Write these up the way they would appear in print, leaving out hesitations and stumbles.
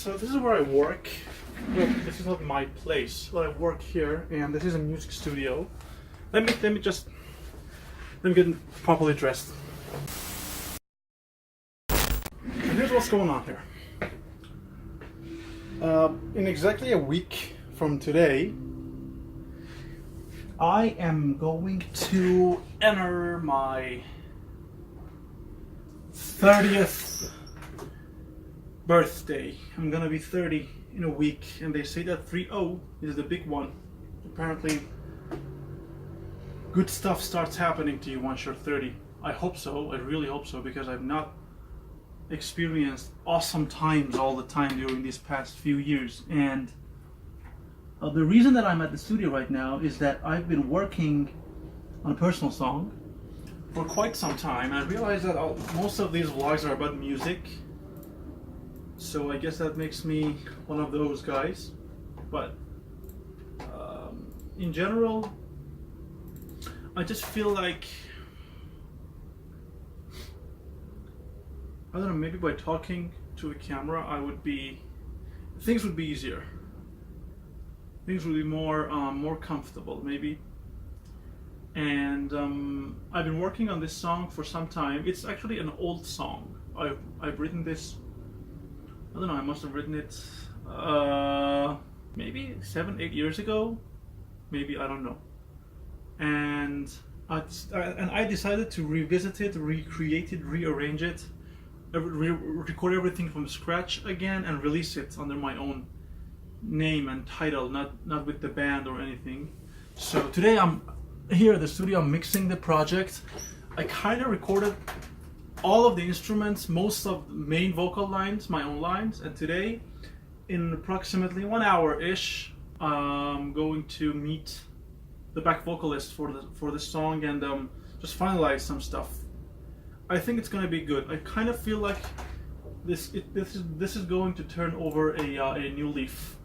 So this is where I work. Well, this is not my place, but I work here, and this is a music studio. Let me get properly dressed. And here's what's going on here. In exactly a week from today, I am going to enter my 30th birthday. I'm gonna be 30 in a week, and they say that 30 is the big one. Apparently, good stuff starts happening to you once you're 30. I hope so. I really hope so, because I've not experienced awesome times all the time during these past few years. And the reason that I'm at the studio right now is that I've been working on a personal song for quite some time. I realize that most of these vlogs are about music, so I guess that makes me one of those guys. But in general, I just feel like, I don't know, maybe by talking to a camera, things would be easier. Things would be more comfortable, maybe. And I've been working on this song for some time. It's actually an old song. I've written this, I don't know, I must have written it maybe 7-8 years ago, maybe, I don't know. And I decided to revisit it, recreate it, rearrange it, record everything from scratch again, and release it under my own name and title, not with the band or anything. So today I'm here at the studio, I'm mixing the project. I kind of recorded all of the instruments, most of the main vocal lines, my own lines, and today, in approximately 1 hour-ish, I'm going to meet the back vocalist for the song and just finalize some stuff. I think it's going to be good. I kind of feel like this is going to turn over a new leaf.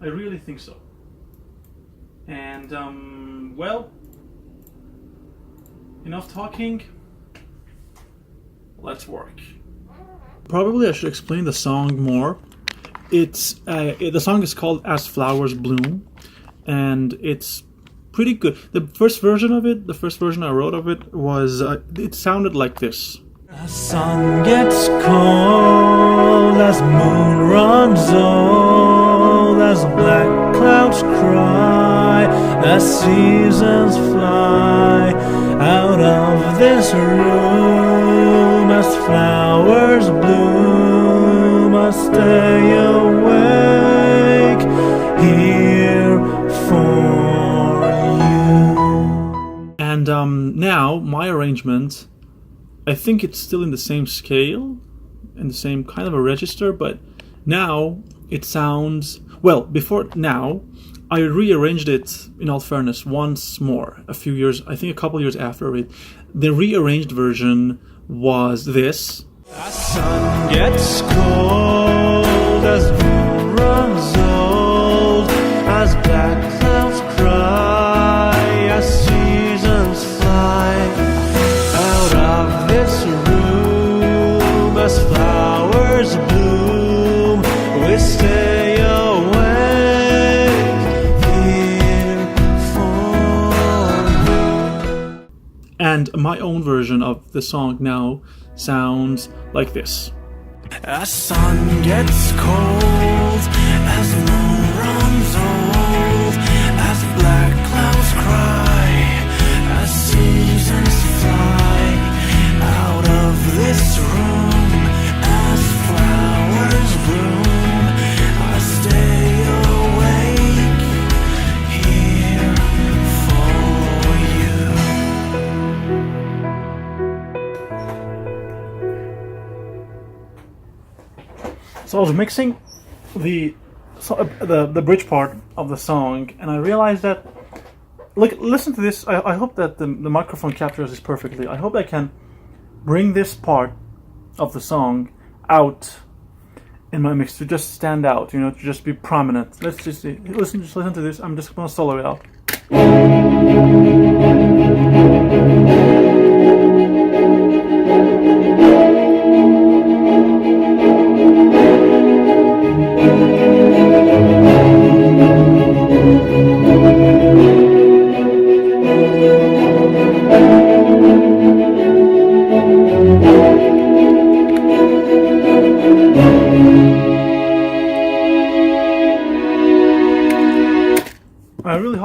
I really think so. And well, enough talking. Let's work. Probably I should explain the song more. The song is called As Flowers Bloom, and it's pretty good. The first version I wrote of it was, it sounded like this. As sun gets cold, as moon runs old, as black clouds cry, as seasons fly out of this room, as flowers bloom, I stay awake here for you. And now my arrangement, I think it's still in the same scale, in the same kind of a register, but now it sounds, well, before now, I rearranged it, in all fairness, once more, a few years, I think a couple years after it. The rearranged version was this. As sun gets cold, as moon runs old, as black clouds cry, as seasons fly out of this room, as flowers bloom, we stay awake here for you. And my own version of the song now sounds like this. As sun gets cold, as moon runs old, as black clouds cry, as seasons fly out of this room, as flowers bloom, I stay awake here for you. So I was mixing the bridge part of the song, and I realized that, look, listen to this. I hope that the microphone captures this perfectly. I hope I can bring this part of the song out in my mix to just stand out, to just be prominent. Let's just see. Listen to this. I'm just gonna solo it out.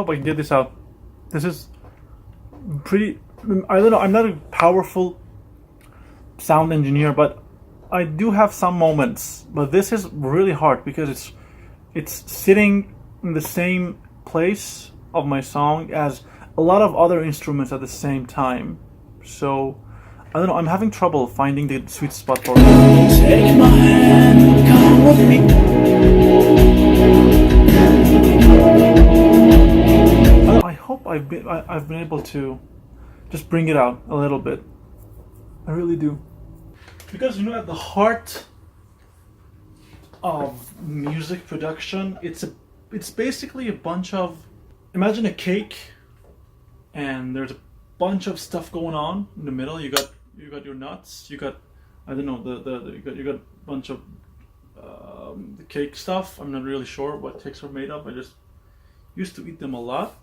hope I can get this out. This is pretty. I don't know. I'm not a powerful sound engineer, but I do have some moments. But this is really hard because it's sitting in the same place of my song as a lot of other instruments at the same time. So I don't know. I'm having trouble finding the sweet spot for it. Take my hand, come with me. I hope I've been able to just bring it out a little bit. I really do. Because at the heart of music production, it's basically a bunch of, imagine a cake, and there's a bunch of stuff going on in the middle. You got your nuts. You got, I don't know, you got a bunch of the cake stuff. I'm not really sure what cakes are made of. I just used to eat them a lot.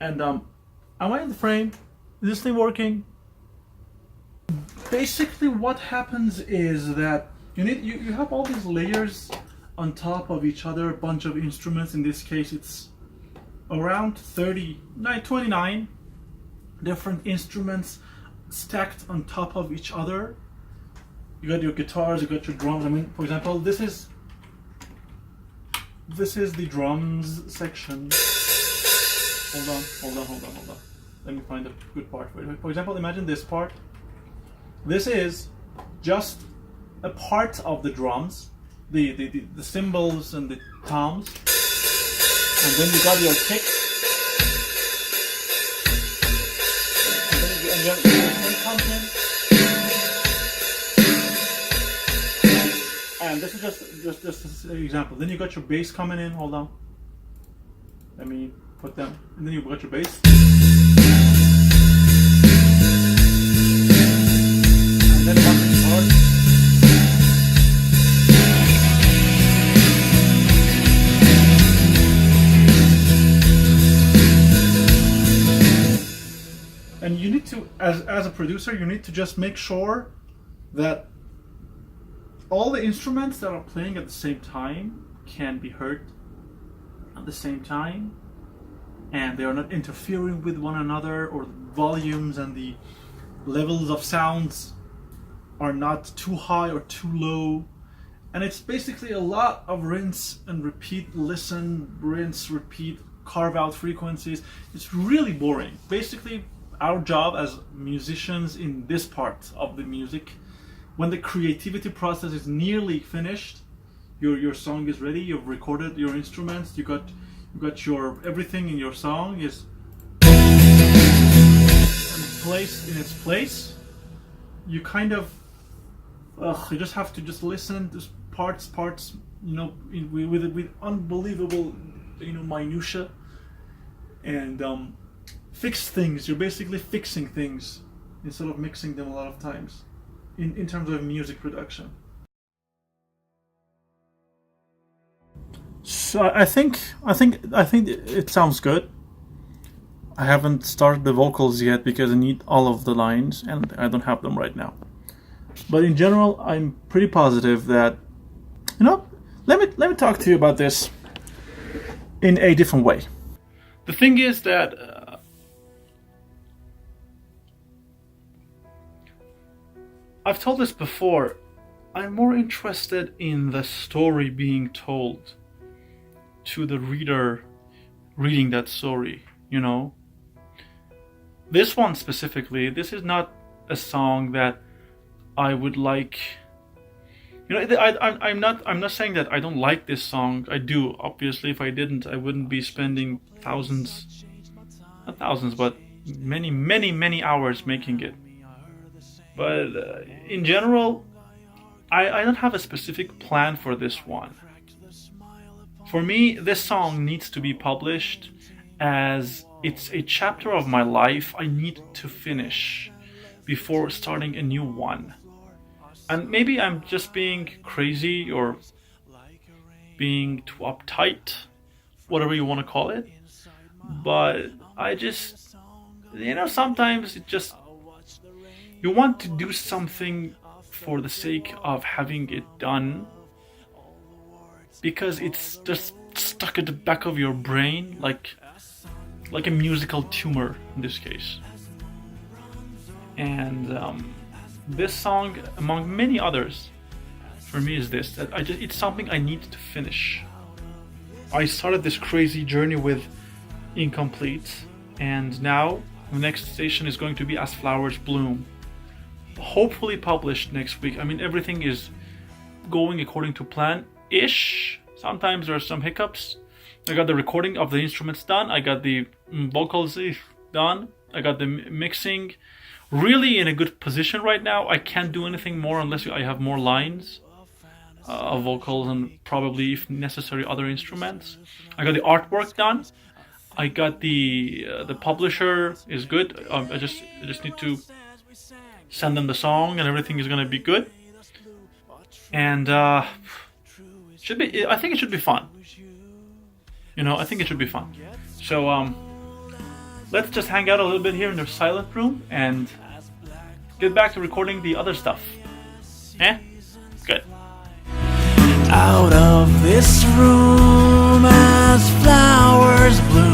And am I in the frame? Is this thing working? Basically, what happens is that you have all these layers on top of each other, a bunch of instruments. In this case, it's around 29 different instruments stacked on top of each other. You got your guitars, you got your drums. I mean, for example, this is the drums section. Hold on. Let me find a good part for it. For example, imagine this part. This is just a part of the drums, the cymbals and the toms, and then you got your kick, and then your thing comes in. And this is just an example. Then you got your bass coming in. Hold on. Let me put them. And then you got your bass. And then one guitar. And you need to, as a producer, you need to just make sure that all the instruments that are playing at the same time can be heard at the same time, and they are not interfering with one another, or the volumes and the levels of sounds are not too high or too low. And it's basically a lot of rinse and repeat, listen, rinse, repeat, carve out frequencies. It's really boring. Basically, our job as musicians in this part of the music, when the creativity process is nearly finished, your song is ready, you've recorded your instruments, you got your everything in your song is placed in its place. You kind of you just have to just listen to parts, with unbelievable minutia, and fix things. You're basically fixing things instead of mixing them a lot of times in terms of music production. So I think it sounds good. I haven't started the vocals yet because I need all of the lines and I don't have them right now. But in general, I'm pretty positive that let me talk to you about this in a different way. The thing is that I've told this before, I'm more interested in the story being told to the reader reading that story, This one specifically, this is not a song that I would like. I'm not saying that I don't like this song. I do. Obviously, if I didn't, I wouldn't be spending not thousands, but many hours making it. But in general, I don't have a specific plan for this one. For me, this song needs to be published as it's a chapter of my life I need to finish before starting a new one. And maybe I'm just being crazy or being too uptight, whatever you want to call it. But I just, sometimes it just, you want to do something for the sake of having it done, because it's just stuck at the back of your brain, like like a musical tumor in this case. And this song, among many others, for me is this. That it's something I need to finish. I started this crazy journey with Incomplete, and now the next station is going to be As Flowers Bloom. Hopefully published next week. I mean, everything is going according to plan-ish. Sometimes there are some hiccups. I got the recording of the instruments done. I got the vocals done. I got the mixing really in a good position right now. I can't do anything more unless I have more lines of vocals and probably, if necessary, other instruments. I got the artwork done. I got the publisher is good. I just need to send them the song and everything is gonna be good. And should be. I think it should be fun. You know, I think it should be fun. So let's just hang out a little bit here in the silent room and get back to recording the other stuff. Good. Out of this room as flowers bloom.